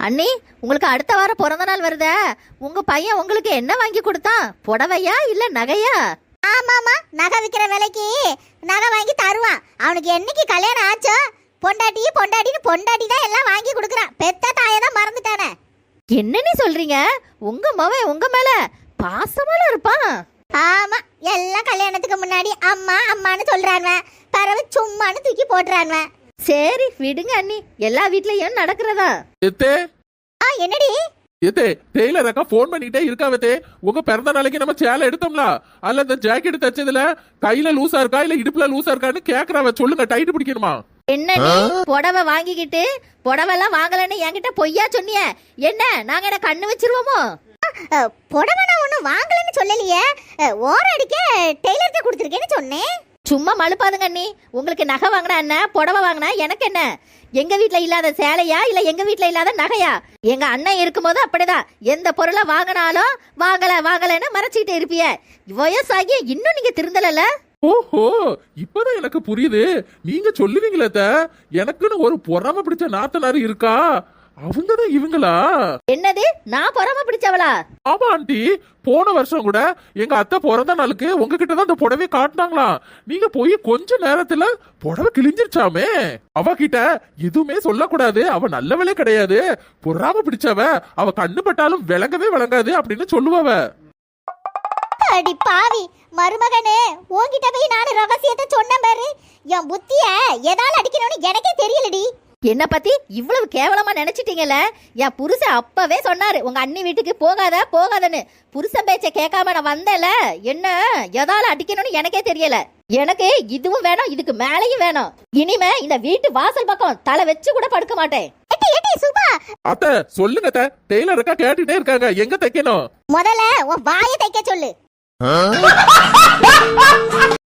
அண்ணி, உங்களுக்கு அடுத்த வாரம் பிறந்த நாள் வருதே. உங்க பையன் உங்களுக்கு என்ன வாங்கி கொடுத்தான்? புடவையா இல்ல நகையா? ஆமாமா, நகை விக்கிற விலைக்கு நகை வாங்கி தருவான். அவனுக்கு என்னைக்கு கல்யாணம் ஆச்சோ பொண்டாட்டின்னு பொண்டாட்டி தான் எல்லாம் வாங்கி கொடுக்குறான். பெத்த தாயை தான் மறந்துட்டானே. என்னன்னு சொல்றீங்க? உங்க மவன் உங்க மேல பாசமால இருப்பான். ஆமா, எல்லாம் கல்யாணத்துக்கு முன்னாடி அம்மா அம்மான்னு சொல்றான்வன், பறவை சும்மான்னு தூக்கி போட்டுறான்வன். சரி விடுங்க அண்ணி, எல்லா வீட்லயும் நடக்கிறதா. எத்தே என்னடி எத்தே டெய்லர் அக்கா போன் பண்ணிட்டே இருக்காவத்தே. உங்க பிறந்த நாளைக்கு நம்ம சேலை எடுத்தோம்ல, அல்ல இந்த ஜாக்கெட் தச்சதுல கையில லூசா இருக்கா இல்ல இடுப்புல லூசா இருக்கான்னு கேக்குறாவ. சொல்லுங்க, டைட் பிடிக்கணுமா? என்ன நீ புடவை வாங்கிக்கிட்டு புடவை எல்லாம் வாங்கலன்னு என்கிட்ட பொய்யா சொன்னிய? என்ன நாங்க என்ன கண்ணு வச்சிருவோமோ? புடவை நான் ஒன்னும் வாங்கலன்னு சொல்லலையே, ஓர அடிக்க டெய்லர்கிட்ட கொடுத்துருக்கேன்னு சொன்னேன். சும்மா மழுப்பாதுங்க அண்ணி. உங்களுக்கு நகை வாங்கினா என்ன, புடவை வாங்கினா எனக்கு என்ன? எங்க வீட்ல இல்லாத சேலையா இல்ல எங்க வீட்ல இல்லாத நகையா? எங்க அண்ணன் இருக்கும்போது அப்படிதான். எந்த பொருளை வாங்கினாலும் வாங்கலன்னு மறைச்சிட்டு இருப்பிய. வயசாகி இன்னும் நீங்க திருந்தல. ஓஹோ, இப்பதான் எனக்கு புரியுது. நீங்க சொல்லுவீங்களே அத்தை, எனக்குன்னு ஒரு பொறாம பிடிச்ச நாத்தனாரு இருக்கா, அவங்கதான் இவங்களா? என்னது, நான் பொறாம பிடிச்சவளா? ஆமா ஆண்டி, போன வருஷம் கூட எங்க அத்தை பிறந்த நாளுக்கு உங்ககிட்ட தான் அந்த புடவை காட்டினாங்களாம். நீங்க போய் கொஞ்ச நேரத்துல புடவை கிழிஞ்சிருச்சாமே. அவகிட்ட எதுவுமே சொல்லக்கூடாது, அவ நல்லவளே கிடையாது, பொறாம பிடிச்சவ, அவ கண்ணு பட்டாலும் விளங்கவே விளங்காது அப்படின்னு சொல்லுவவ. அடி பாவி மருமகனே, உன்கிட்ட போய் நானு ரகசியத்தை சொன்னேன் பாரு. என் புத்திய எதால அடிக்கணும்னு எனக்கே தெரியலடி. என்ன பத்தி இவ்வளவு கேவலமா நினைச்சிட்டீங்கல்ல? என் புருஷன் அப்பவே சொன்னாரு உங்க அண்ணி வீட்டுக்கு போகாதன்னு. புருஷன் பேச்ச கேட்காம நான் வந்தேல, என்ன எதால அடிக்கணும்னு எனக்கே தெரியல. எனக்கு இதுவும் வேணும், இதுக்கு மேலையும் வேணும். இனிமே இந்த வீட்டு வாசல் பக்கம் தலை வச்சு கூட படுக்க மாட்டேன். சுபா, அத்தை சொல்லுங்க அத்தை, டெய்லர் அக்கா கேட்டுட்டே இருக்காங்க, எங்க தைக்கணும்? முதல்ல உன் வாயை தைக்க சொல்லு.